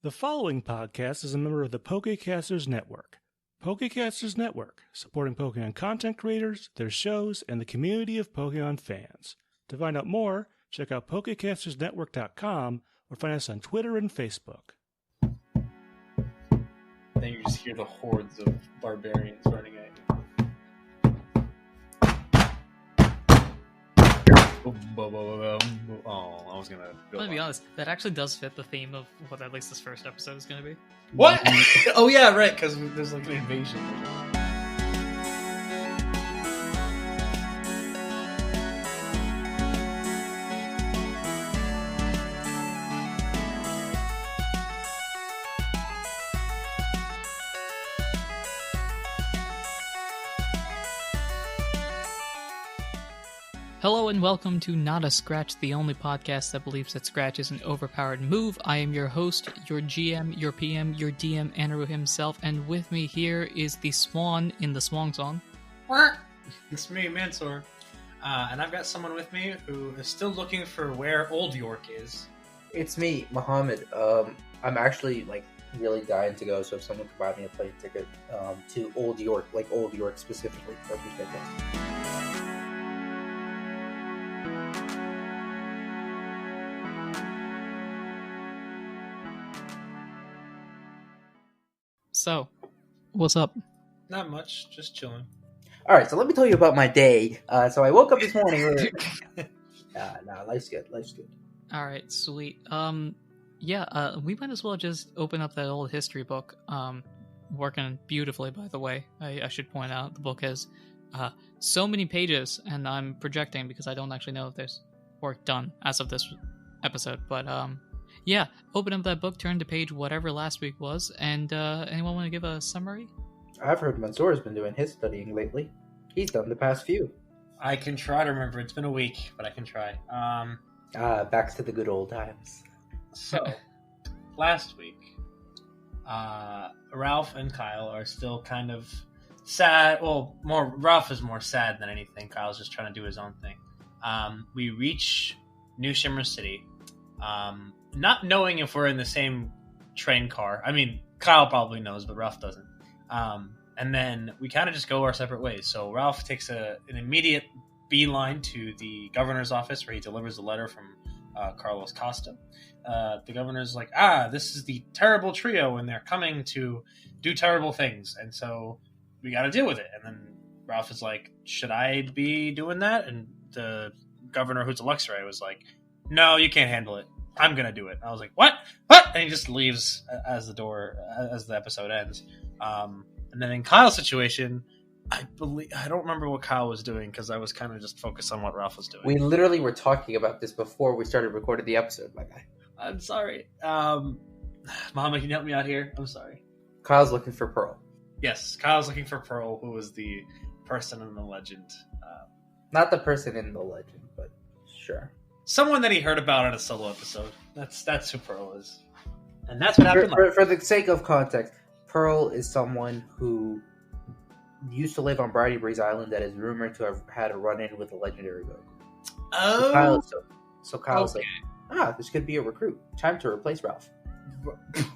The following podcast is a member of the Pokecasters Network. Pokecasters Network, supporting Pokemon content creators, their shows, and the community of Pokemon fans. To find out more, check out PokecastersNetwork.com or find us on Twitter and Facebook. Then you just hear the hordes of barbarians running at you. Oh, I was gonna go. Let's be honest, that actually does fit the theme of what at least this first episode is going to be. What? Oh yeah, right, because there's like an invasion. Hello and welcome to Not a Scratch, the only podcast that believes that Scratch is an overpowered move. I am your host, your GM, your PM, your DM, Anirudh himself, and with me here is the Swan in the Swan Song. It's me, Mansour. And I've got someone with me who is still looking for where Old York is. It's me, Mohammed. I'm actually really dying to go, so if someone could buy me a plane ticket to Old York, like Old York specifically, that'd be fantastic. So, what's up? Not much, just chilling. All right, so let me tell you about my day. So I woke up this morning. Life's good. Life's good. All right, sweet. We might as well just open up that old history book. Working beautifully, by the way. I should point out the book has so many pages, and I'm projecting because I don't actually know if there's work done as of this episode. But yeah, open up that book, turn to page whatever last week was, and anyone want to give a summary? I've heard Mansour has been doing his studying lately. He's done the past few. I can try to remember. It's been a week, but I can try. Back to the good old times. So, last week, Ralph and Kyle are still kind of sad. Well, Ralph is more sad than anything. Kyle's just trying to do his own thing. We reach New Shimmer City. Not knowing if we're in the same train car. I mean, Kyle probably knows, but Ralph doesn't. And then we kind of just go our separate ways. So Ralph takes an immediate beeline to the governor's office where he delivers a letter from Carlos Costa. The governor's like, this is the terrible trio and they're coming to do terrible things. And so we got to deal with it. And then Ralph is like, should I be doing that? And the governor, who's a Luxray, was like, no, you can't handle it. I'm going to do it. I was like, what? And he just leaves as the episode ends. And then in Kyle's situation, I don't remember what Kyle was doing because I was kind of just focused on what Ralph was doing. We literally were talking about this before we started recording the episode, my guy. I'm sorry. Mama, can you help me out here? I'm sorry. Kyle's looking for Pearl. Yes, Kyle's looking for Pearl, who was the person in the legend. Not the person in the legend, but sure. Someone that he heard about in a solo episode. That's who Pearl is. And that's what happened. For the sake of context, Pearl is someone who used to live on Briny Breeze Island that is rumored to have had a run-in with a legendary goat. Oh! So Kyle's like, this could be a recruit. Time to replace Ralph.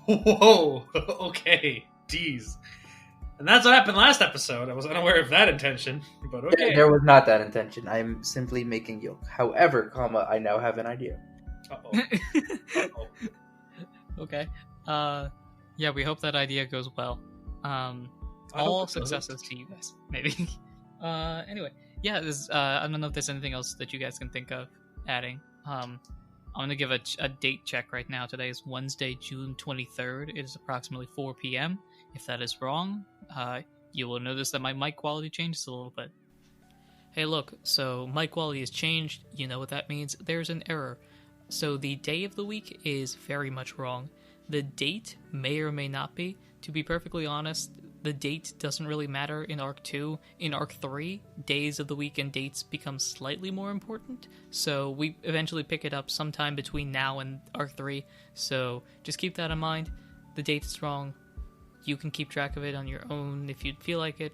Whoa! Okay. Jeez. And that's what happened last episode. I was unaware of that intention, but okay. There was not that intention. I'm simply making you. However, I now have an idea. Uh-oh. Uh-oh. Okay. Yeah, we hope that idea goes well. All successes to you guys, maybe. Anyway, yeah, I don't know if there's anything else that you guys can think of adding. I'm going to give a date check right now. Today is Wednesday, June 23rd. It is approximately 4 p.m. If that is wrong, you will notice that my mic quality changes a little bit. Hey, look, so mic quality has changed. You know what that means? There's an error. So the day of the week is very much wrong. The date may or may not be. To be perfectly honest, the date doesn't really matter in Arc 2. In Arc 3, days of the week and dates become slightly more important. So we eventually pick it up sometime between now and Arc 3. So just keep that in mind. The date is wrong. You can keep track of it on your own if you'd feel like it.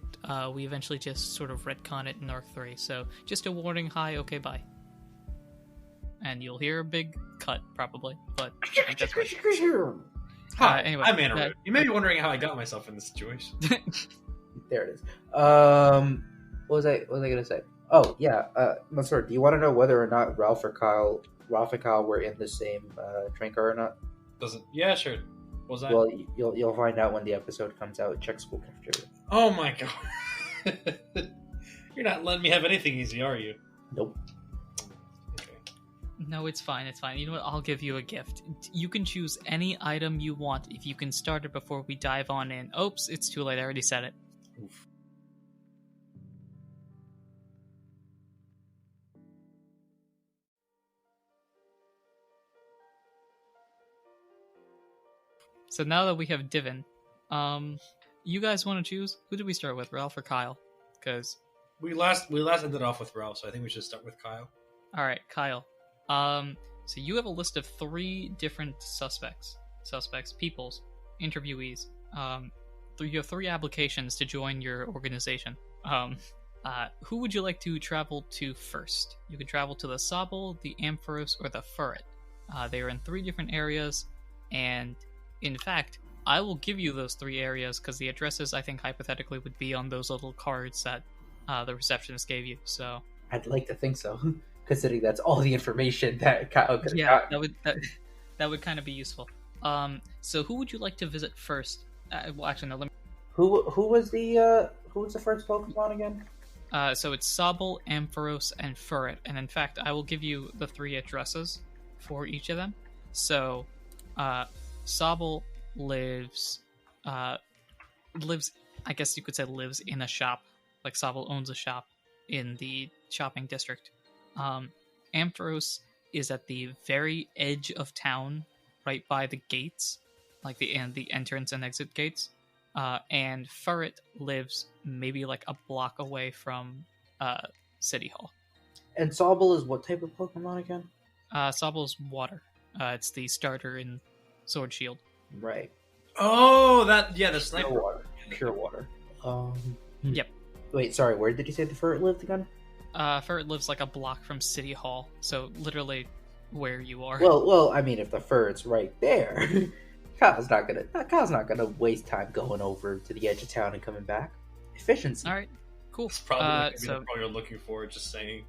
We eventually just sort of retcon it in Arc 3. So just a warning, hi, okay, bye. And you'll hear a big cut, probably. But I think that's right. Hi, Anyway, I'm Anirudh. You may be wondering how I got myself in this situation. There it is. What was I gonna say? Oh yeah, Mansour, do you want to know whether or not Ralph and Kyle were in the same train car or not? Doesn't? Yeah, sure. What was that? Well, you'll find out when the episode comes out. Check school cafeteria. Oh my god! You're not letting me have anything easy, are you? Nope. Okay. No, it's fine. It's fine. You know what? I'll give you a gift. You can choose any item you want if you can start it before we dive on in. Oops, it's too late. I already said it. Oof. So now that we have Divin, you guys want to choose? Who do we start with, Ralph or Kyle? Because We last ended off with Ralph, so I think we should start with Kyle. all right, Kyle. So you have a list of 3 different peoples, interviewees. You have 3 applications to join your organization. Who would you like to travel to first? You can travel to the Sobble, the Ampharos, or the Furret. They are in 3 different areas, and in fact, I will give you those 3 areas because the addresses, I think, hypothetically would be on those little cards that the receptionist gave you. So I'd like to think so, considering that's all the information that Kyle could have yeah, gotten. that would kind of be useful. So who would you like to visit first? Well, actually, no. Who was the first Pokemon again? So it's Sobble, Ampharos, and Furret, and in fact, I will give you the 3 addresses for each of them. So, Sobble lives, I guess you could say lives in a shop. Like Sobble owns a shop in the shopping district. Ampharos is at the very edge of town, right by the gates, like the entrance and exit gates. And Furret lives maybe like a block away from City Hall. And Sobble is what type of Pokemon again? Sobble's water. It's the starter in Sword Shield. Right. Oh, the Pure sniper. water. Pure water. Yep. Wait, sorry. Where did you say the Furret lived again? Furret lives like a block from City Hall, so literally where you are. Well, I mean, if the Furret's right there, Kyle's not gonna waste time going over to the edge of town and coming back. Efficiency. All right, cool. It's probably not so the pro you're looking for, just saying.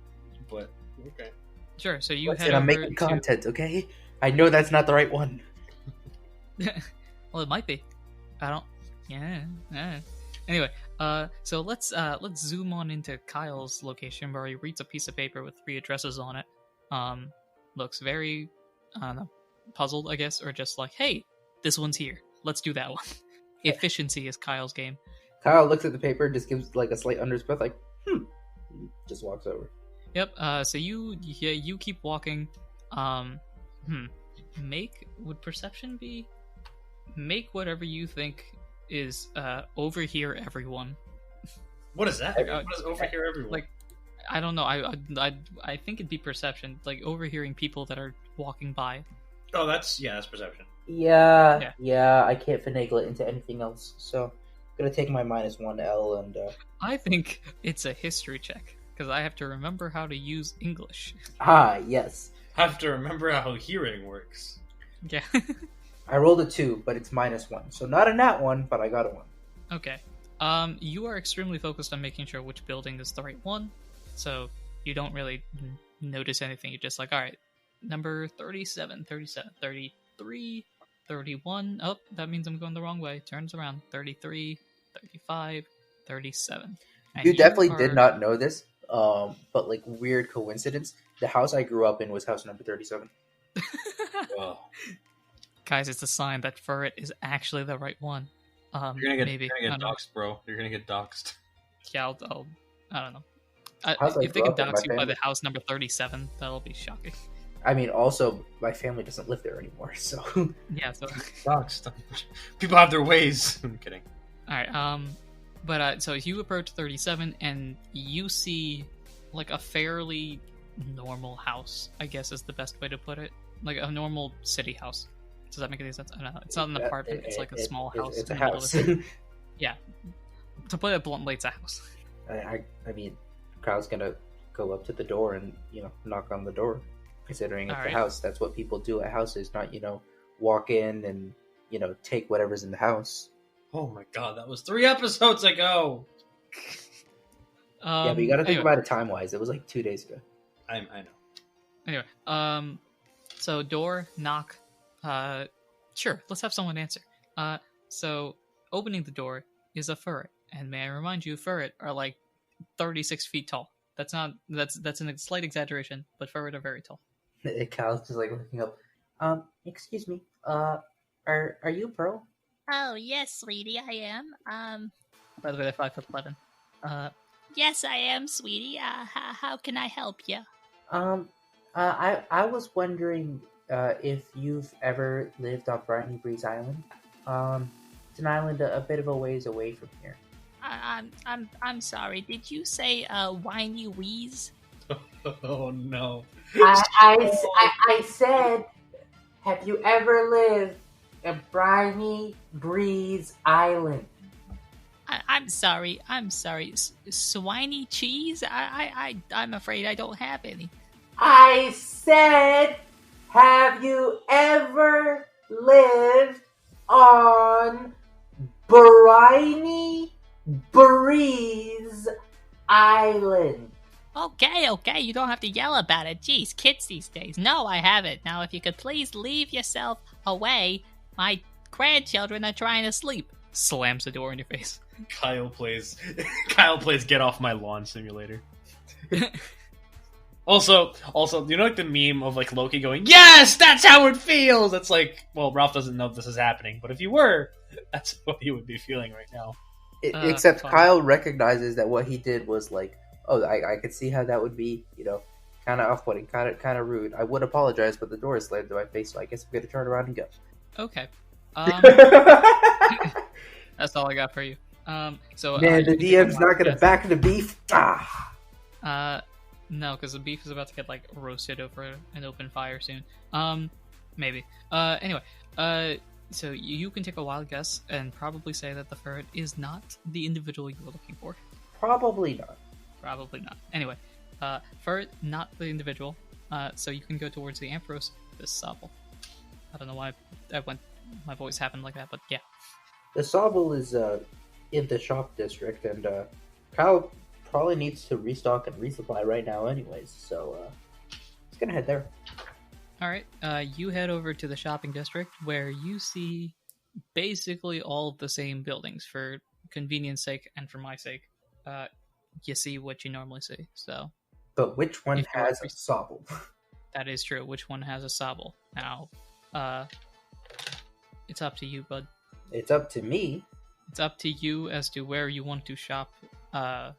But, okay. sure. So you Listen, head I'm over making to. content, okay? I know that's not the right one. Well, it might be. I don't. Yeah. Anyway, so let's zoom on into Kyle's location where he reads a piece of paper with 3 addresses on it. Looks very, I don't know, puzzled, I guess, or just like, hey, this one's here. Let's do that one. Efficiency is Kyle's game. Kyle looks at the paper, just gives like a slight under his breath, like, just walks over. Yep. So you keep walking. Would perception be? Make whatever you think is overhear everyone. What is that? What is overhear everyone? Like, I don't know. I think it'd be perception, like overhearing people that are walking by. Oh, that's perception. Yeah, I can't finagle it into anything else, so I'm gonna take my -1 L and I think it's a history check because I have to remember how to use English. Yes. I have to remember how hearing works. Yeah. I rolled a 2, but it's -1, so not a nat 1, but I got a 1. Okay. You are extremely focused on making sure which building is the right one, so you don't really notice anything. You're just like, all right, number 37, 33, 31. Oh, that means I'm going the wrong way. Turns around. 33, 35, 37. And You definitely are- did not know this, but like weird coincidence, the house I grew up in was house number 37. Oh. Guys, it's a sign that Furret is actually the right one. You're gonna get, maybe. You're I gonna don't get know. doxxed, bro. You're gonna get doxxed. Yeah, I don't know. House I If they grew can up in, dox my you by family- the house number 37, that'll be shocking. I mean, also my family doesn't live there anymore, so Yeah, so Doxxed. People have their ways. I'm kidding. alright, but so you approach 37 and you see like a fairly normal house, I guess is the best way to put it. Like a normal city house. Does that make any sense? I don't know. It's not an apartment, it's like a small house. It's in a the middle of house. the city. Yeah. To put it bluntly, it's a house. I mean, Kyle's gonna go up to the door and knock on the door. Considering it's Alright. a house, that's what people do at houses, not walk in and take whatever's in the house. Oh my god, that was 3 episodes ago. Yeah, but you got to think anyway. about it time-wise. It was like 2 days ago. I know. Anyway, so door, knock, sure, let's have someone answer. So opening the door is a furret, and may I remind you, furret are like 36 feet tall. That's a slight exaggeration, but furret are very tall. Kyle's just like looking up. Excuse me. Are you Pearl? Oh, yes, sweetie, I am. By the way, they're 5'11". Yes, I am, sweetie. How can I help you? I was wondering if you've ever lived on Brightly Breeze Island. It's an island a bit of a ways away from here. I'm sorry. Did you say whiny wheeze? Oh no. I said, have you ever lived in Briny Breeze Island? I'm sorry. Swiney cheese? I'm afraid I don't have any. I said, have you ever lived on Briny Breeze Island? Okay, you don't have to yell about it. Jeez, kids these days. No, I haven't. Now, if you could please leave yourself away, my grandchildren are trying to sleep. Slams the door in your face. Kyle plays Get Off My Lawn Simulator. Also, you know, like the meme of like Loki going, "Yes, that's how it feels." It's like, well, Ralph doesn't know this is happening, but if you were, that's what he would be feeling right now. Except fine. Kyle recognizes that what he did was like, oh, I could see how that would be, kind of off-putting, kind of rude. I would apologize, but the door is slammed in my face, so I guess I'm going to turn around and go. Okay. That's all I got for you. So Man, the DM's not going to back the beef. No, because the beef is about to get like roasted over an open fire soon. Maybe. Anyway, so you can take a wild guess and probably say that the ferret is not the individual you were looking for. Probably not. Probably not. Anyway, ferret, not the individual. So you can go towards the Ampharos, this Sobble. I don't know why my voice happened like that, but yeah. The Sobble is in the shop district, and Kyle probably needs to restock and resupply right now anyways, so he's gonna head there. Alright, you head over to the shopping district where you see basically all of the same buildings. For convenience sake and for my sake, you see what you normally see, so... But which one has a Sobble? That is true. Which one has a Sobble? Now, it's up to you, bud. It's up to me. It's up to you as to where you want to shop. I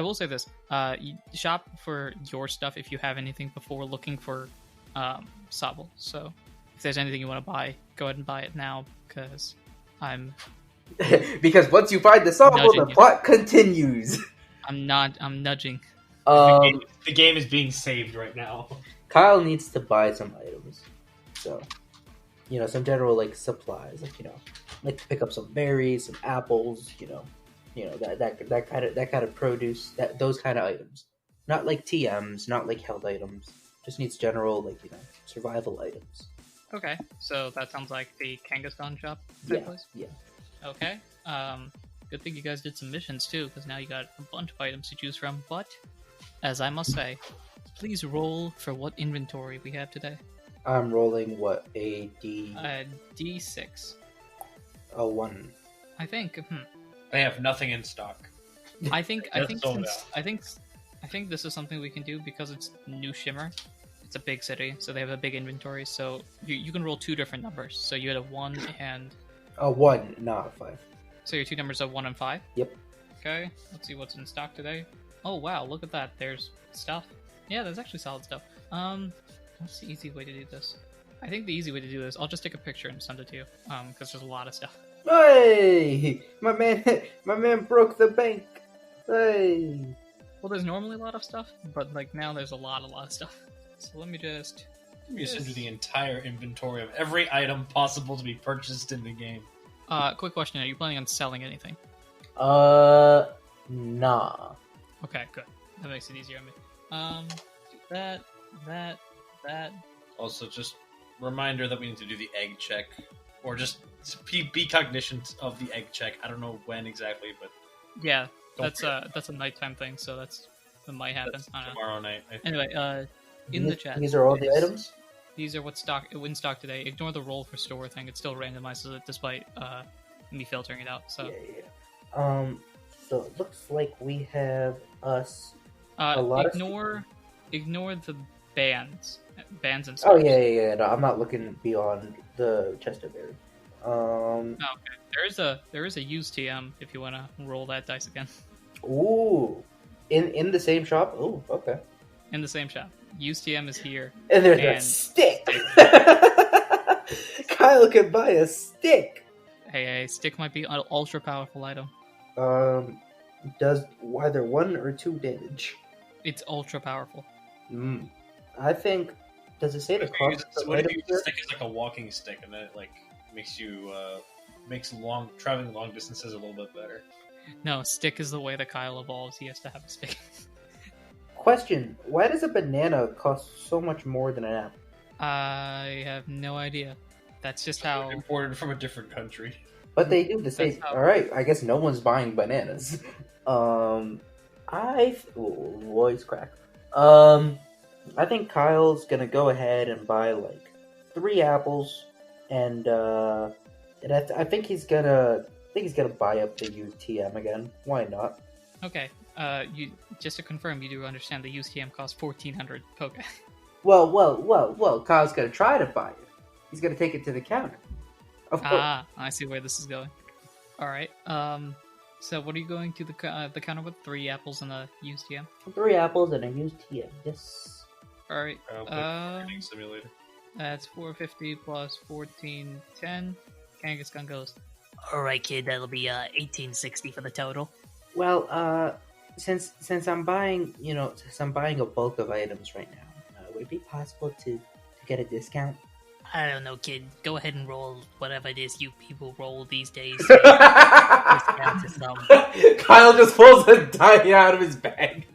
will say this. You shop for your stuff if you have anything before looking for Sobble. So if there's anything you want to buy, go ahead and buy it now, because I'm... Because once you find the Sobble, the plot continues. I'm nudging. The game is being saved right now. Kyle needs to buy some items. So, some general, like, supplies. Like to pick up some berries, some apples, that kind of produce, those kind of items. Not like TMs, not like held items. Just needs general, like, survival items. Okay, so that sounds like the Kangaskhan shop type place? Yeah. Okay, good thing you guys did some missions too, because now you got a bunch of items to choose from, but, as I must say, please roll for what inventory we have today. I'm rolling, what, a D6. A 1. I think, They have nothing in stock. I think sold this is something we can do because it's New Shimmer. It's a big city, so they have a big inventory. So you can roll 2 different numbers. So you had a 1 and a 1, not a 5. So your 2 numbers are 1 and 5. Yep. Okay. Let's see what's in stock today. Oh wow, look at that. There's stuff. Yeah, there's actually solid stuff. What's the easy way to do this? I think the easy way to do this, I'll just take a picture and send it to you. Because there's a lot of stuff. Hey, my man broke the bank. Hey. Well, there's normally a lot of stuff, but like now there's a lot of stuff. So let me just... send you the entire inventory of every item possible to be purchased in the game. Quick question: are you planning on selling anything? Nah. Okay, good. That makes it easier on me. That. Also, just reminder that we need to do the egg check, or just be cognizant of the egg check. I don't know when exactly, but Yeah, don't that's a nighttime thing, so that might happen. that's I don't know. tomorrow night. I think. Anyway, in the chat, These are all the is- items. These are what's in stock today. Ignore the roll for store thing; it still randomizes it despite me filtering it out. So, Yeah. So it looks like we have us. a lot of ignore the bands and Oh stars. yeah. No, I'm not looking beyond the chest of berry. Okay. There is a used TM if you want to roll that dice again. Ooh, in the same shop. Ooh, okay. In the same shop, used TM is here. And there's a And- stick. Kyle can buy a stick. Hey, stick might be an ultra powerful item. Does either 1 or 2 damage? It's ultra powerful. I think. Does it say the cost of the What if item you here? stick is like a walking stick, and then it like makes you traveling long distances a little bit better. No, stick is the way that Kyle evolves. He has to have a stick. Question: why does a banana cost so much more than an apple? I have no idea. That's just how. Imported from a different country. But they do the same. That's how- All right, I guess no one's buying bananas. Voice crack. I think Kyle's gonna go ahead and buy like 3 apples, and I think he's gonna buy up the UTM again. Why not? Okay. You just to confirm, you do understand the used TM costs 1,400 poke. Well. Kyle's gonna try to buy it. He's gonna take it to the counter. Of course. Ah, I see where this is going. All right. So what are you going to the counter with? 3 apples and a used TM. 3 apples and a used TM. Yes. All right. Training simulator. That's 450 plus 1410. Kangas gun goes. Alright, kid, that'll be 1860 for the total. Well, since I'm buying, since I'm buying a bulk of items right now, would it be possible to get a discount? I don't know, kid. Go ahead and roll whatever it is you people roll these days. Discount to some. Kyle just pulls a die out of his bag.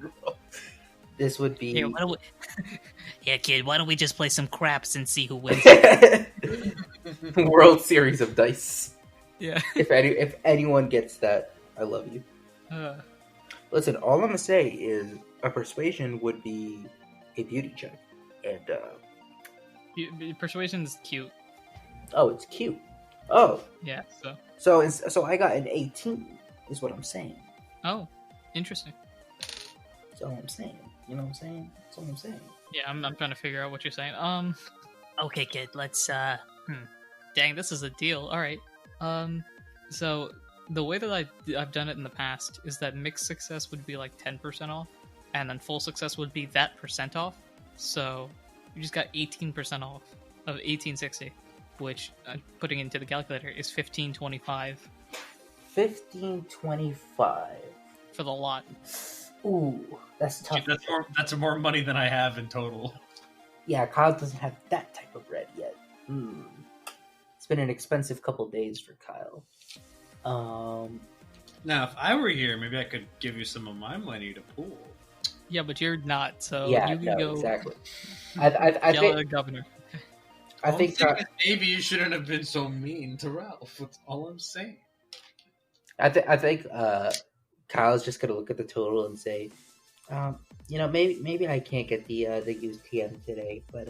This would be Here, why don't we... Yeah, kid, why don't we just play some craps and see who wins? World Series of Dice. Yeah. If anyone gets that, I love you. Uh, Listen, all I'm gonna say is a persuasion would be a beauty check, and Persuasion's cute. oh, it's cute. Oh, Yeah. so I got an 18, is what I'm saying. Oh, interesting. That's all I'm saying. You know what I'm saying? That's all I'm saying. Yeah, I'm trying to figure out what you're saying. Okay, kid, let's, Dang, this is a deal. All right. So the way that I've done it in the past is that mixed success would be like 10% off, and then full success would be that percent off. So you just got 18% off of 1860, which putting into the calculator is 1525 1525. for the lot. Ooh, that's tough. That's more money than I have in total. Yeah, Kyle doesn't have that type of bread yet. It's been an expensive couple days for Kyle. Now, if I were here, maybe I could give you some of my money to pool. Yeah, but you're not, so yeah, you can no, go exactly. I yell at the think governor. I think Maybe you shouldn't have been so mean to Ralph. That's all I'm saying. I think Kyle's just gonna look at the total and say, maybe I can't get the used TM today, but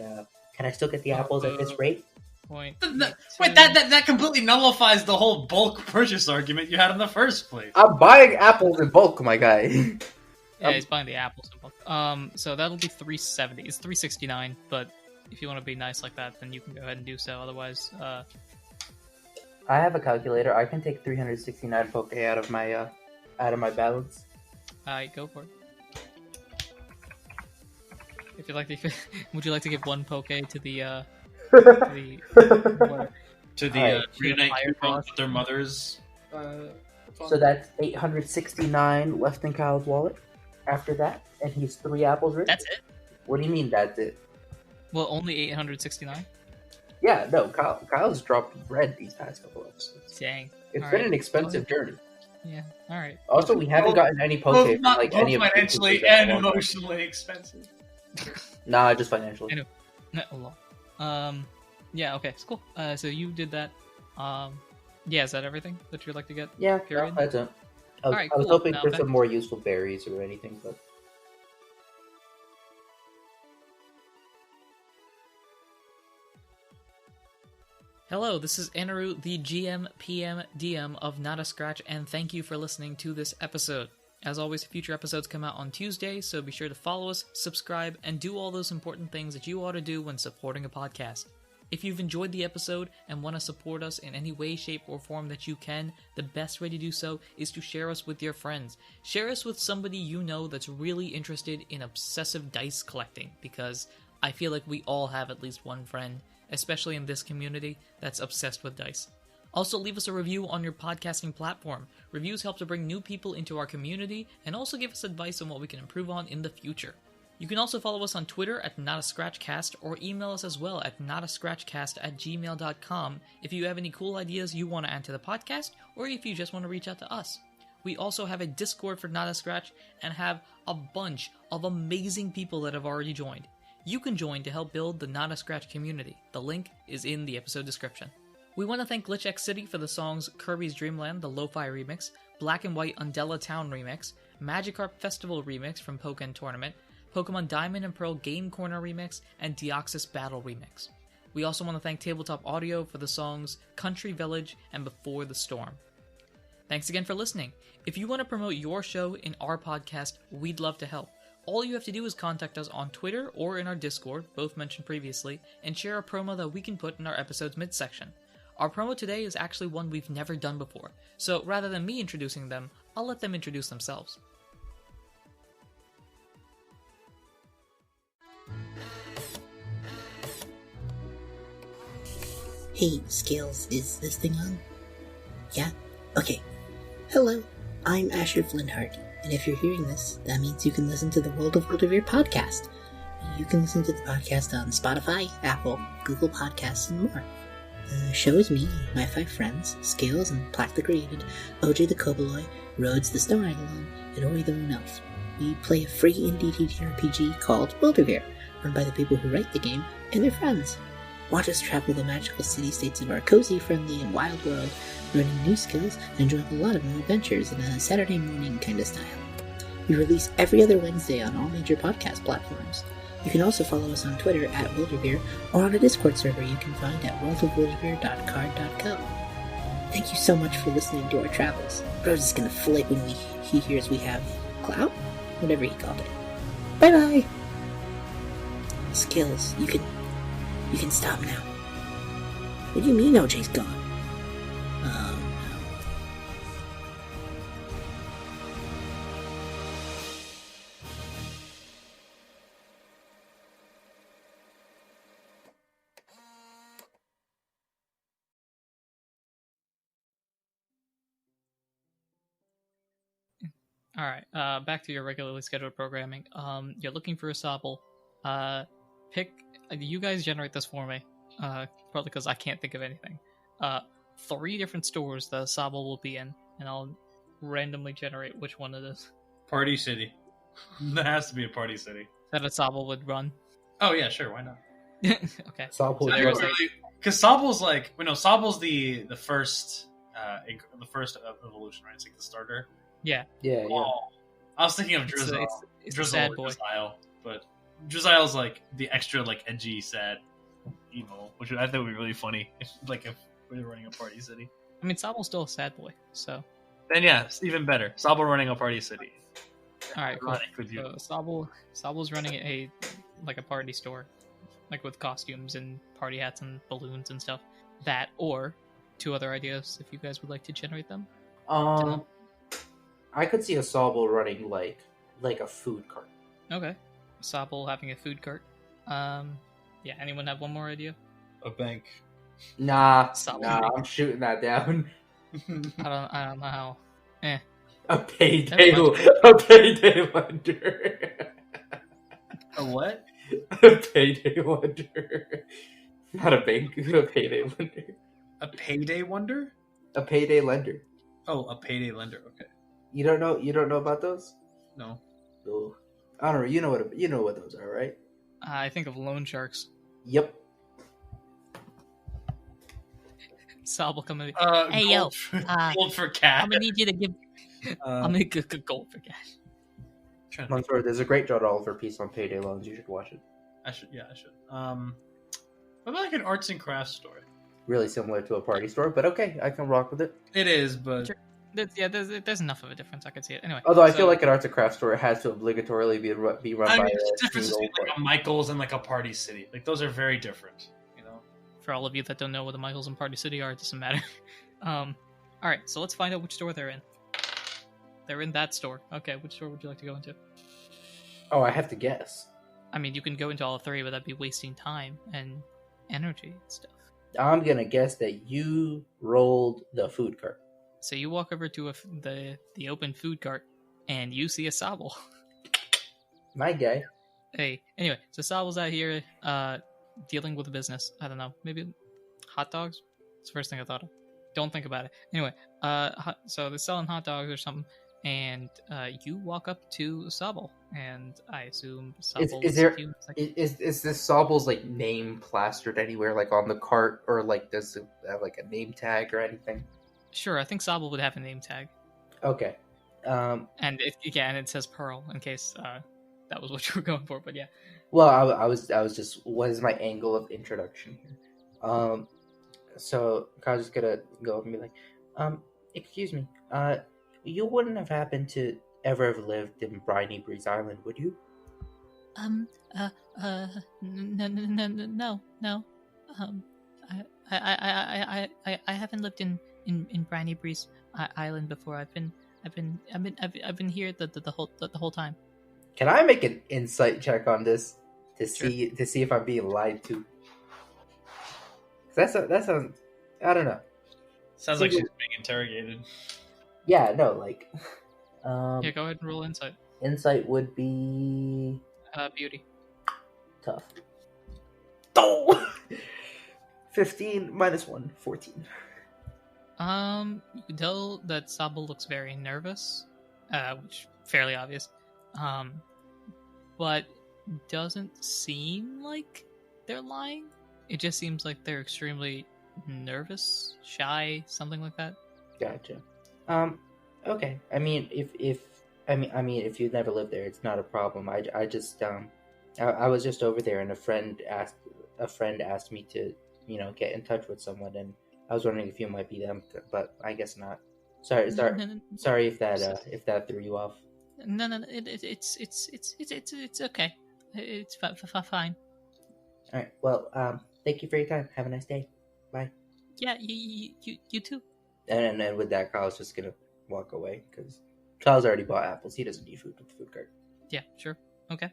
can I still get the apples at this rate? Point. Wait, that completely nullifies the whole bulk purchase argument you had in the first place. I'm buying apples in bulk, my guy. Yeah, he's buying the apples in bulk. So that'll be 370. It's 369, but if you want to be nice like that, then you can go ahead and do so. Otherwise, I have a calculator. I can take 369 poke out of my balance. I go for it. If you like to, would you like to give 1 poke to the what? To the Alright. reunite Fire people cross. with their mothers. So that's 869 left in Kyle's wallet. After that, and he's 3 apples rich. That's it? What do you mean that's it? Well, only 869. Yeah, no, Kyle's dropped bread these past couple episodes. Dang. It's All been right. an expensive journey. Yeah. All right. Also, we haven't gotten any poke from like any of the financially businesses that and I want. emotionally expensive. Nah, just financially. I know. No, a lot. Yeah. Okay. It's cool. So you did that. Yeah, is that everything that you'd like to get? Yeah, Period. no, that's it. Alright, I was cool. hoping Now for back- some more useful berries or anything, but Hello, this is Anirudh, the GM, PM, DM of Not a Scratch, and thank you for listening to this episode. As always, future episodes come out on Tuesday, so be sure to follow us, subscribe, and do all those important things that you ought to do when supporting a podcast. If you've enjoyed the episode and want to support us in any way, shape, or form that you can, the best way to do so is to share us with your friends. Share us with somebody you know that's really interested in obsessive dice collecting, because I feel like we all have at least one friend, especially in this community, that's obsessed with dice. Also, leave us a review on your podcasting platform. Reviews help to bring new people into our community and also give us advice on what we can improve on in the future. You can also follow us on Twitter at NotAScratchCast or email us as well at notascratchcast@gmail.com if you have any cool ideas you want to add to the podcast or if you just want to reach out to us. We also have a Discord for Not a Scratch and have a bunch of amazing people that have already joined. You can join to help build the Not a Scratch community. The link is in the episode description. We want to thank Glitch X City for the songs Kirby's Dream Land, the Lo-Fi remix, Black and White Undella Town remix, Magikarp Festival remix from Pokken Tournament, Pokemon Diamond and Pearl Game Corner remix, and Deoxys Battle remix. We also want to thank Tabletop Audio for the songs Country Village and Before the Storm. Thanks again for listening. If you want to promote your show in our podcast, we'd love to help. All you have to do is contact us on Twitter or in our Discord, both mentioned previously, and share a promo that we can put in our episode's midsection. Our promo today is actually one we've never done before, so rather than me introducing them, I'll let them introduce themselves. Hey, Scales, is this thing on? Yeah? Okay. Hello, I'm Asher Flintheart, and if you're hearing this, that means you can listen to the World of Wildevere podcast. You can listen to the podcast on Spotify, Apple, Google Podcasts, and more. The show is me and my 5 friends, Scales and Plaque the Created, OJ the Koboloi, Rhodes the Snow Eidolon, and Ori the Moon Elf. We play a free indie TTRPG called Wildevere, run by the people who write the game and their friends. Watch us travel the magical city-states of our cozy, friendly, and wild world, learning new skills and enjoying a lot of new adventures in a Saturday morning kind of style. We release every other Wednesday on all major podcast platforms. You can also follow us on Twitter at Wildevere or on a Discord server you can find at worldofwildevere.card.co. Thank you so much for listening to our travels. Rose is gonna flake when he hears we have clout? Whatever he called it. Bye-bye! Skills, you can stop now. What do you mean OJ's gone? Alright, back to your regularly scheduled programming. You're looking for a Sobble. You guys generate this for me. Probably because I can't think of anything. 3 different stores the Sobble will be in, and I'll randomly generate which one it is. Party City. There has to be a Party City. That a Sobble would run. Oh yeah, sure, why not? Okay. Sobble So is because Sobble's like, Sobble's the first evolution, right? It's like the starter. Yeah. yeah. Oh, I was thinking of Drizzle. It's a Drizzle sad or boy. Drizzile, but Drizile's like the extra like edgy, sad emo, which I think would be really funny if we were running a Party City. I mean, Sobble's still a sad boy, so... Then yeah, even better. Sobble running a Party City. Alright, cool. Ironic with you. Sobble's running a party store, like with costumes and party hats and balloons and stuff. That, or 2 other ideas if you guys would like to generate them. I could see a Sobble running like a food cart. Okay. Sobble having a food cart. Yeah, anyone have one more idea? A bank. Nah, Sobble. I'm shooting that down. I don't know how. A Never payday lender. A what? A payday lender. Not a bank, a payday lender. A payday wonder? A payday lender. Oh, a payday lender. Okay. You don't know about those? No. Oh, I don't know. You know what those are, right? I think of loan sharks. Yep. Sobble come in. Hey, yo, gold for, uh, gold for cash. I'm gonna need you to give. I'm gonna go gold for cash. Trying to think. Mansour, there's a great John Oliver piece on payday loans. You should watch it. I should. What about like an arts and crafts store? Really similar to a party store, but okay, I can rock with it. It is, but Sure. There's enough of a difference. I could see it anyway. Although I so- feel like an arts and crafts store has to obligatorily be run I by mean, there's a a difference single between like a Michaels and like a Party City. Like those are very different. You know. for all of you that don't know what the Michaels and Party City are, it doesn't matter. All right, so let's find out which store they're in. They're in that store. Okay, which store would you like to go into? Oh, I have to guess. I mean, you can go into all three, but that'd be wasting time and energy and stuff. I'm gonna guess that you rolled the food cart. So you walk over to the open food cart, and you see a Sobble. My guy. Hey, anyway, so Sobble's out here dealing with a business. I don't know, maybe hot dogs? It's the first thing I thought of. Don't think about it. Anyway, so they're selling hot dogs or something, and you walk up to Sobble, and I assume Sobble Is looks there at you and is like, is this Sobble's like name plastered anywhere, like on the cart, or like does it have like a name tag or anything? Sure, I think Sobble would have a name tag. Okay. And it says Pearl in case that was what you were going for, but yeah. Well, I was just, what is my angle of introduction here? So I was just gonna go up and be like, excuse me, you wouldn't have happened to ever have lived in Briny Breeze Island, would you? No. I haven't lived in Briny Breeze Island before. I've been here the whole time. Can I make an insight check on this to see if I'm being lied to? 'Cause that sounds, I don't know. Sounds like she's being interrogated. Yeah, no, like, Yeah, go ahead and roll insight. insight would be Beauty. tough. Oh! 15 minus 1, 14. You can tell that Sobble looks very nervous, which fairly obvious. But doesn't seem like they're lying. It just seems like they're extremely nervous, shy, something like that. Gotcha. Okay. I mean, if you've never lived there, it's not a problem. I just I was just over there, and a friend asked me to, get in touch with someone, and I was wondering if you might be them, but I guess not. Sorry if that threw you off. No. It's okay. It's fine. All right. Well, thank you for your time. Have a nice day. Bye. Yeah, you too. And then with that, Kyle's just gonna walk away because Kyle's already bought apples. He doesn't need food with the food cart. Yeah, sure. Okay.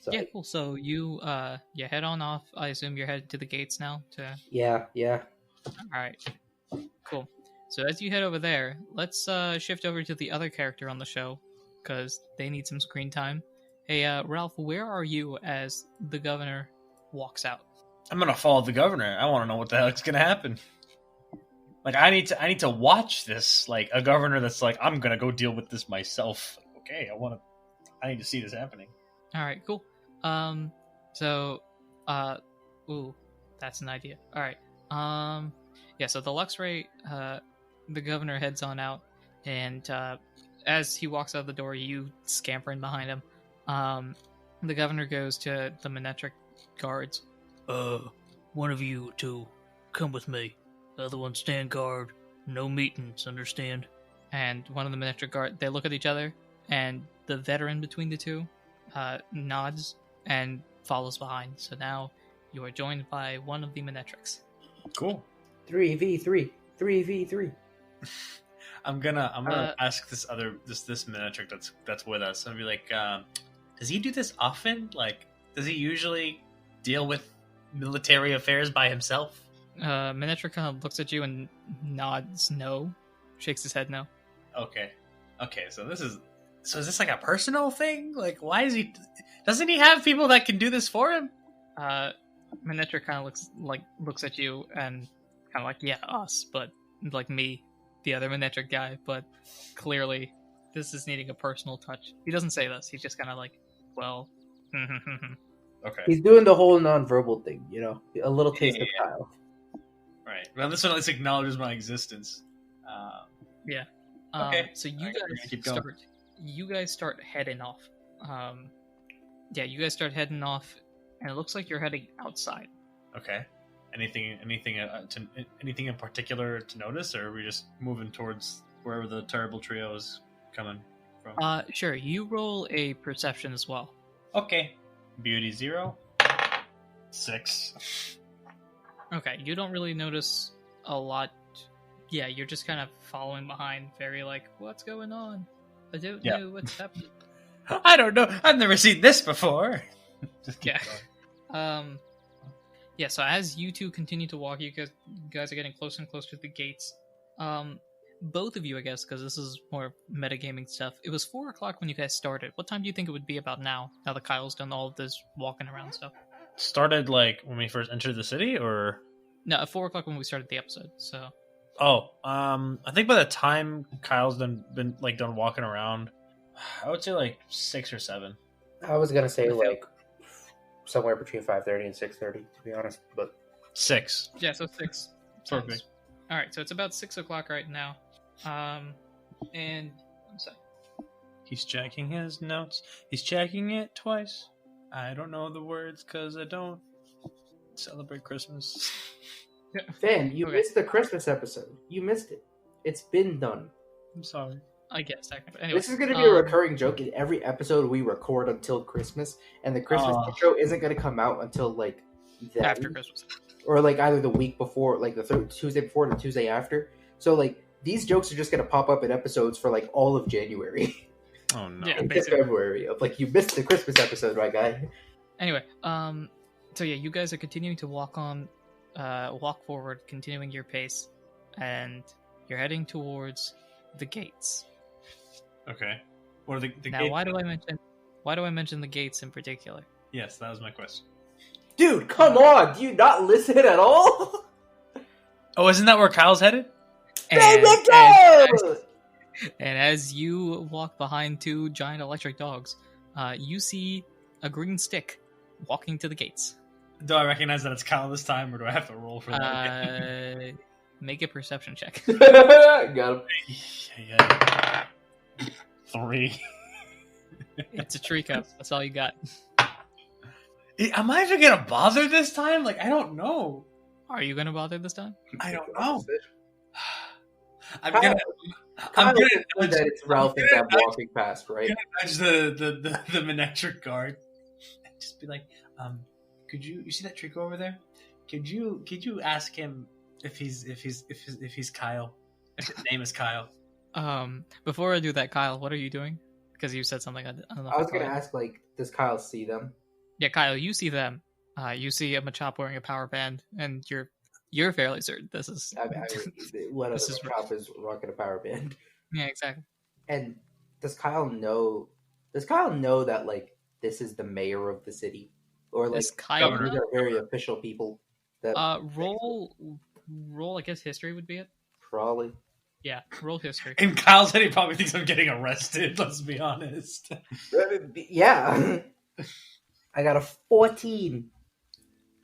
So, Yeah, cool. So you head on off. I assume you're headed to the gates now. Yeah. All right. Cool. So as you head over there, let's shift over to the other character on the show because they need some screen time. Hey, Ralph, where are you as the governor walks out? I'm gonna follow the governor. I want to know what the heck's gonna happen. Like I need to watch this. Like a governor that's like, I'm gonna go deal with this myself. Okay, I need to see this happening. All right, cool. Ooh, that's an idea. All right. Yeah. So the Luxray, the governor heads on out, and as he walks out the door, you scamper in behind him. The governor goes to the Manetric guards. One of you two, come with me. The other one stand guard. No meetings, understand? And one of the Manetric guard, they look at each other, and the veteran between the two nods and follows behind. So now you are joined by one of the Manetrics. Cool. 3v3. 3v3. I'm gonna ask this Minotric that's with us. I'm gonna be like, does he do this often? Like, does he usually deal with military affairs by himself? Manetric kind of looks at you and nods no, shakes his head no. Okay. So is this like a personal thing? Like, why is he? Doesn't he have people that can do this for him? Manetric kind of looks at you and kind of like, yeah, us, but like me, the other Manetric guy, but clearly this is needing a personal touch. He doesn't say this. He's just kind of like, well, Okay. He's doing the whole non-verbal thing, a little taste of Yeah. Kyle. Right. Well, this one at least acknowledges my existence. Yeah. Okay. So Alright, we're gonna keep going. you guys start heading off. Yeah, you guys start heading off, and it looks like you're heading outside. Okay. Anything in particular to notice, or are we just moving towards wherever the terrible trio is coming from? Sure. You roll a perception as well. Okay. Beauty 0. 6. Okay, you don't really notice a lot. Yeah, you're just kind of following behind, very like, what's going on? I don't know what's happening. I don't know. I've never seen this before. Just keep going. Yeah, so as you two continue to walk, you guys are getting closer and closer to the gates. Both of you, I guess, because this is more metagaming stuff. It was 4 o'clock when you guys started. What time do you think it would be about now that Kyle's done all of this walking around stuff? Started like when we first entered the city, or No, at 4 o'clock when we started the episode, so... I think by the time Kyle's been done walking around, I would say like 6 or 7. I was gonna say like somewhere between 5:30 and 6:30, to be honest. But 6. Yeah, so 6. Perfect. Alright, so it's about 6 o'clock right now. And... I'm sorry. He's checking his notes. He's checking it twice. I don't know the words because I don't celebrate Christmas. Fam, you Okay. missed the Christmas episode. You missed it. It's been done. I'm sorry. I guess, technically. Anyway, This is going to be a recurring joke in every episode we record until Christmas, and the Christmas intro isn't going to come out until like then, after Christmas. or like either the week before, like the Tuesday before, or the Tuesday after. So like these jokes are just going to pop up in episodes for like all of January. Oh no. Yeah. Into basically. February of like you missed the Christmas episode, right, guy? Anyway, so yeah, you guys are continuing to walk forward, continuing your pace, and you're heading towards the gates. Okay. Or the Now, gate- why do I mention the gates in particular? Yes, that was my question. Dude, come on! Do you not listen at all? Oh, isn't that where Kyle's headed? And as you walk behind 2 giant electric dogs, you see a green stick walking to the gates. Do I recognize that it's Kyle this time, or do I have to roll for that? Make a perception check. Got him. Yeah. 3. It's a tree cup. That's all you got. Am I even gonna bother this time? Like, I don't know. Are you gonna bother this time? I don't know. I'm Kyle- gonna Kyle nudge- knows that it's Ralph and Deb walking past, right? nudge the Manectric guard and just be like, could you see that trick over there? Could you ask him if he's Kyle? If his name is Kyle. Before I do that, Kyle, what are you doing? Because you said something. I don't know. I was gonna ask, like, does Kyle see them? Yeah, Kyle, you see them. You see a Machop wearing a power band, and you're fairly certain this is. I mean, what other This is shop is rocking a power band? Yeah, exactly. And does Kyle know? Does Kyle know that like this is the mayor of the city, or like Does Kyle these know? are very official people? That Roll. I guess history would be it. probably. Yeah, roll history. In Kyle's head, he probably thinks I'm getting arrested. Let's be honest. Yeah, I got a 14.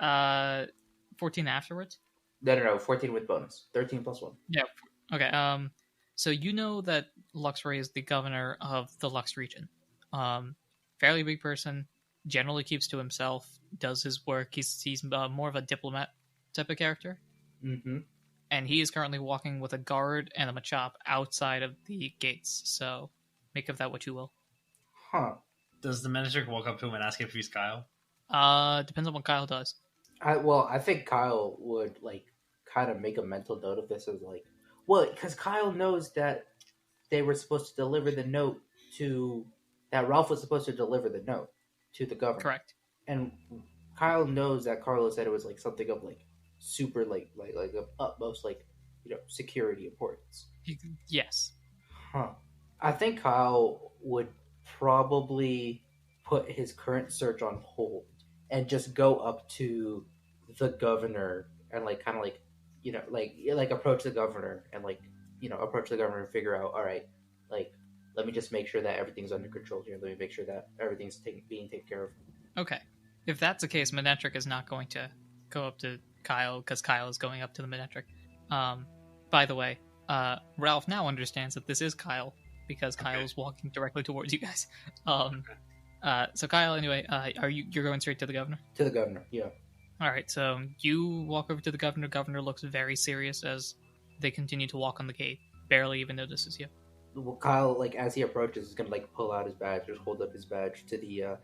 14 afterwards. No, 14 with bonus. 13 plus 1. Yeah. Okay. So you know that Luxray is the governor of the Lux region. Fairly big person. Generally keeps to himself. Does his work. He's more of a diplomat type of character. Mm-hmm. And he is currently walking with a guard and a Machop outside of the gates. So make of that what you will. Huh. Does the Manectric walk up to him and ask if he's Kyle? Depends on what Kyle does. I think Kyle would like kind of make a mental note of this as like, well, because Kyle knows that they were supposed to deliver the note that Ralph was supposed to deliver the note to the governor. Correct. And Kyle knows that Carlos said it was like something of like super like of utmost like security importance. Yes. Huh. I think Kyle would probably put his current search on hold and just go up to the governor and like kind of like approach the governor and approach the governor and figure out, all right, like let me just make sure that everything's under control here. Let me make sure that everything's being taken care of. Okay. If that's the case, Manectric is not going to go up to Kyle, because Kyle is going up to the Manetric. By the way, Ralph now understands that this is Kyle, because Kyle is walking directly towards you guys. So Kyle, anyway, you're going straight to the governor? To the governor, yeah. All right, so you walk over to the governor. Governor looks very serious as they continue to walk on the gate. Barely even notices you. Well, Kyle, like as he approaches, is gonna like pull out his badge, just hold up his badge to the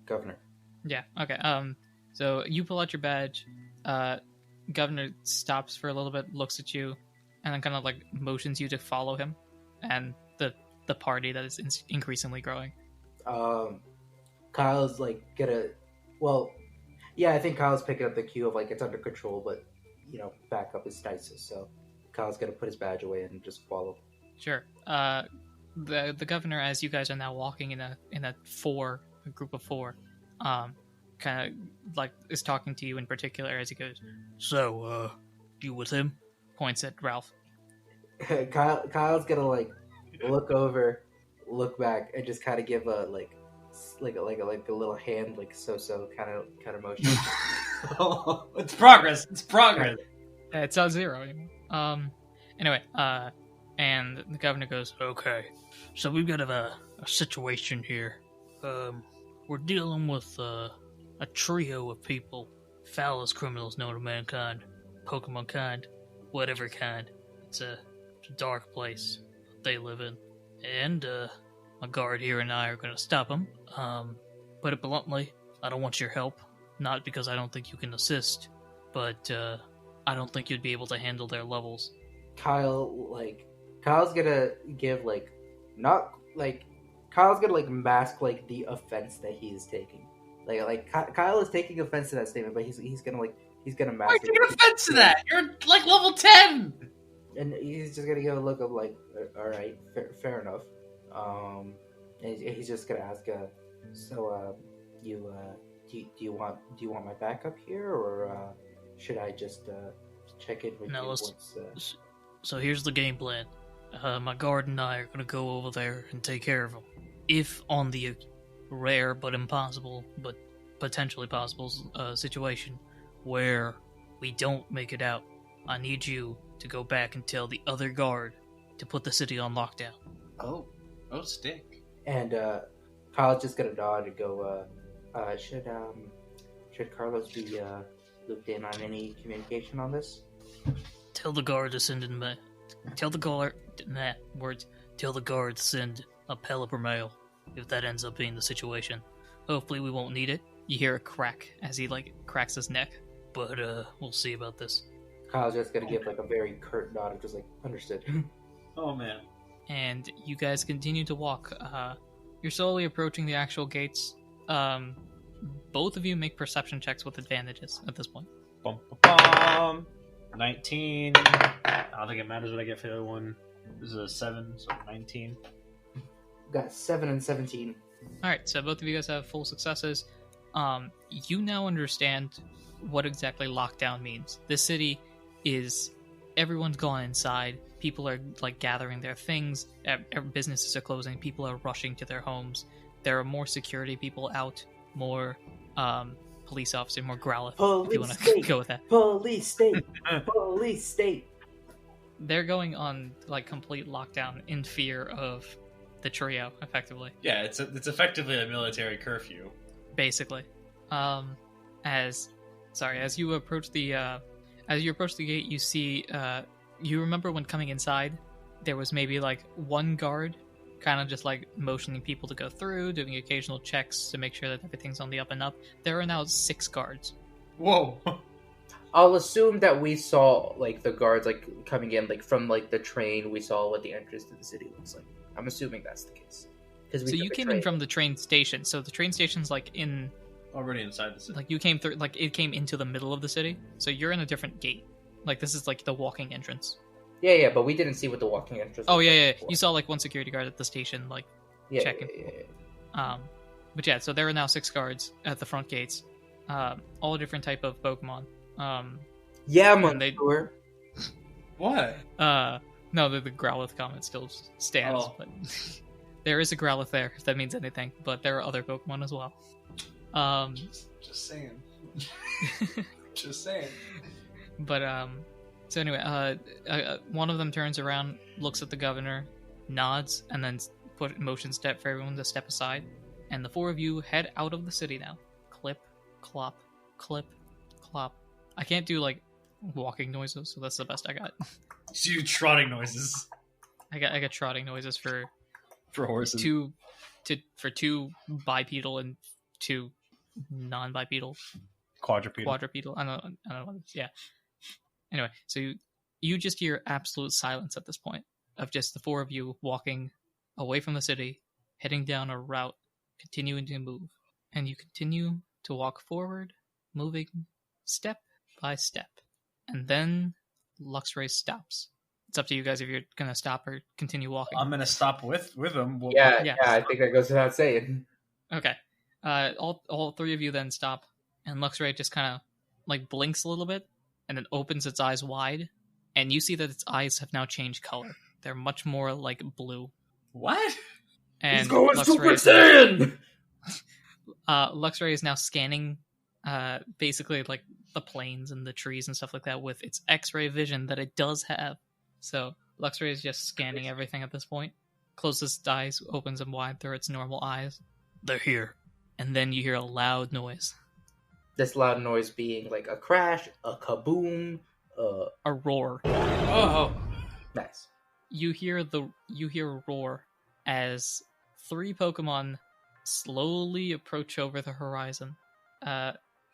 governor. Yeah. Okay. So you pull out your badge. Governor stops for a little bit, looks at you, and then kind of like motions you to follow him, and the party that is increasingly growing. Kyle's like gonna, well, yeah, I think Kyle's picking up the cue of like it's under control, but back up his stasis. So Kyle's gonna put his badge away and just follow. Sure. The governor, as you guys are now walking in a group of four, kind of like is talking to you in particular as he goes. So, you with him? Points at Ralph. Kyle's gonna like look over, look back, and just kind of give a like a little hand, like so kind of motion. It's progress. It's progress. It's on 0. Anyway, and the governor goes, Okay, so we've got a situation here. We're dealing with a trio of people, foulest criminals known to mankind, Pokemon kind, whatever kind. It's a dark place they live in, and my guard here and I are going to stop them. Put it bluntly, I don't want your help. Not because I don't think you can assist, but I don't think you'd be able to handle their levels. Kyle's gonna give Kyle's gonna mask like the offense that he is taking. Kyle is taking offense to that statement, but he's gonna mask. Why are you taking offense to that? You're like level 10. And he's just gonna give a look of like, all right, fair enough. And he's just gonna ask, so do you want my backup here, or should I just check in with you once? So here's the game plan. My guard and I are gonna go over there and take care of him. If on the rare but impossible, but potentially possible situation where we don't make it out, I need you to go back and tell the other guard to put the city on lockdown. Oh, stick. And Kyle's just gonna nod and go, should Carlos be looped in on any communication on this? Tell the guard to send in Tell the guard to send a pellet per mail if that ends up being the situation. Hopefully we won't need it. You hear a crack as he cracks his neck. But we'll see about this. Kyle's just gonna give a very curt nod of just understood. Oh man. And you guys continue to walk. You're slowly approaching the actual gates. Both of you make perception checks with advantages at this point. Bum, bum, bum. 19. I don't think it matters what I get for the other one. This is a 7, so 19. Got 7 and 17. Alright, so both of you guys have full successes. You now understand what exactly lockdown means. This city is... Everyone's gone inside. People are gathering their things. Businesses are closing. People are rushing to their homes. There are more security people out. More police officers. More Growlithe. If you want to go with that. Police state. Police state. They're going on complete lockdown in fear of the trio, effectively. Yeah, it's effectively a military curfew. Basically. As you approach the gate, you see, you remember when coming inside, there was maybe one guard kind of just motioning people to go through, doing occasional checks to make sure that everything's on the up and up. There are now 6 guards. Whoa. I'll assume that we saw the guards coming in from the train. We saw what the entrance to the city looks like. I'm assuming that's the case. So you came in from the train station. So the train station's in... Already inside the city. You came through, it came into the middle of the city. So you're in a different gate. This is the walking entrance. Yeah, but we didn't see what the walking entrance was. Oh, yeah. You saw one security guard at the station, checking. Yeah. But yeah, so there are now 6 guards at the front gates. All different type of Pokemon. Yeah, Mansour. What? No, the Growlithe comment still stands, but there is a Growlithe there, if that means anything. But there are other Pokemon as well. Just saying. Just saying. But so anyway, one of them turns around, looks at the governor, nods, and then motions for everyone to step aside. And the four of you head out of the city now. Clip, clop, clip, clop. I can't do like walking noises, so that's the best I got. Do trotting noises I got trotting noises for horses. two bipedal and 2 non-bipedal. Quadrupedal. I don't know what it's, yeah. Anyway, so you just hear absolute silence at this point of just the four of you walking away from the city, heading down a route, continuing to move. And you continue to walk forward, moving step by step. And then Luxray stops. It's up to you guys if you're going to stop or continue walking. I'm going to stop with him. Yeah, I think that goes without saying. Okay. All three of you then stop, and Luxray just kind of like blinks a little bit, and then opens its eyes wide, and you see that its eyes have now changed color. They're much more like blue. What? And He's going Super Saiyan! Luxray is now scanning basically like the plains and the trees and stuff like that with its X-ray vision that it does have. So Luxray is just scanning everything at this point. Closes its eyes, opens them wide through its normal eyes. They're here. And then you hear a loud noise. This loud noise being like a crash, a kaboom, A roar. Oh. Nice. You hear a roar as 3 Pokemon slowly approach over the horizon.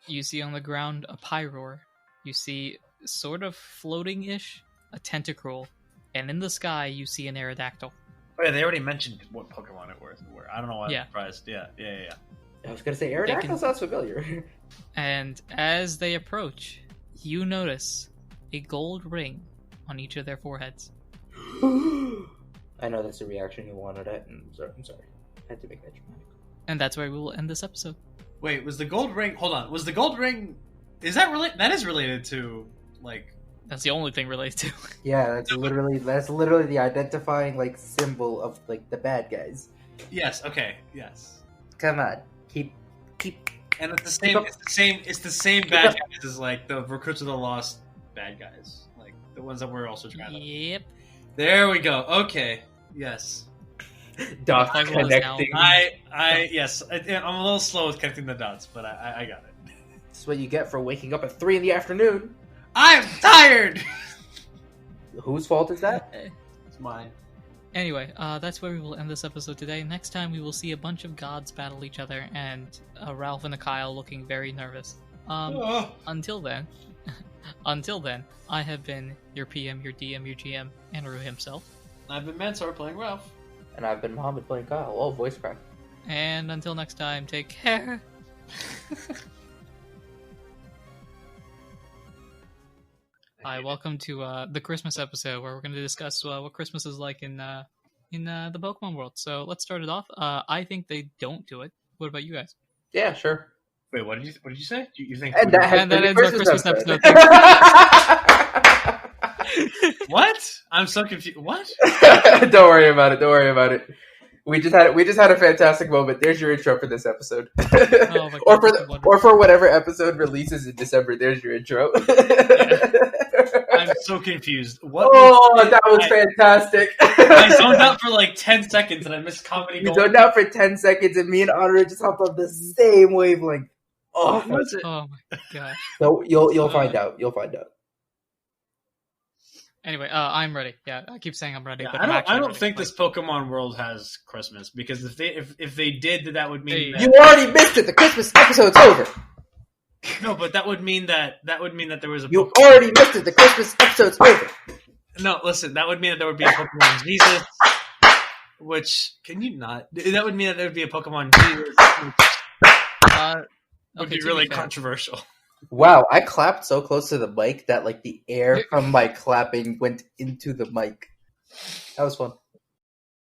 You see on the ground a Pyroar. You see, sort of floating-ish, a Tentacruel. And in the sky, you see an Aerodactyl. Oh yeah, they already mentioned what Pokemon it were. I don't know why Yeah. I'm surprised. Yeah. I was gonna say Aerodactyl sounds familiar. And as they approach, you notice a gold ring on each of their foreheads. I know that's the reaction you wanted at. I'm sorry. I had to make that dramatic. And that's where we will end this episode. Wait, was the gold ring... Hold on. Was the gold ring... Is that related? That is related to, like... That's the only thing related to. Yeah, that's literally the identifying like symbol of like the bad guys. Yes, okay, yes. Come on, keep. And it's the same bad guys as like the Recruits of the Lost bad guys. Like the ones that we're also trying to... Yep. There we go. Okay. Yes. Dots Puzzle is connecting. Yes. I'm a little slow with connecting the dots, but I got it. That's what you get for waking up at 3 p.m. I'm tired! Whose fault is that? It's mine. Anyway, that's where we will end this episode today. Next time we will see a bunch of gods battle each other, and Ralph and a Kyle looking very nervous. Until then, I have been your PM, your DM, your GM, Anirudh himself. I've been Mansour playing Ralph. And I've been Mohammed playing Kyle. Oh, voice crack. And until next time, take care. Hi, welcome to the Christmas episode where we're going to discuss what Christmas is like in the Pokemon world. So let's start it off. I think they don't do it. What about you guys? Yeah, sure. Wait, what did you say? You think? And that has And been that the ends our Christmas Christmas episode. What? I'm so confused. What? Don't worry about it. We just had a fantastic moment. There's your intro for this episode. Oh my God, or for whatever episode releases in December. There's your intro. I'm so confused. What? That was fantastic. I zoned out for like 10 seconds and I missed comedy. You zoned out for 10 seconds, and me and Honor just hopped on the same wavelength. Oh, Was it? Oh my gosh. so you'll find out. You'll find out. Anyway, I'm ready. Yeah, I keep saying I'm ready, Yeah, but I'm actually I don't ready. think this Pokemon world has Christmas because if they did, that would mean Hey. that, You already missed it. The Christmas episode's over. no, but that would mean that there was a You Pokemon. already missed it. The Christmas episode's over. No, listen, that would mean that there would be a Pokemon Jesus, which can you not? That would mean that there would be a Pokemon Jesus, which would be to really fair, controversial. Wow, I clapped so close to the mic that like the air from my clapping went into the mic. That was fun.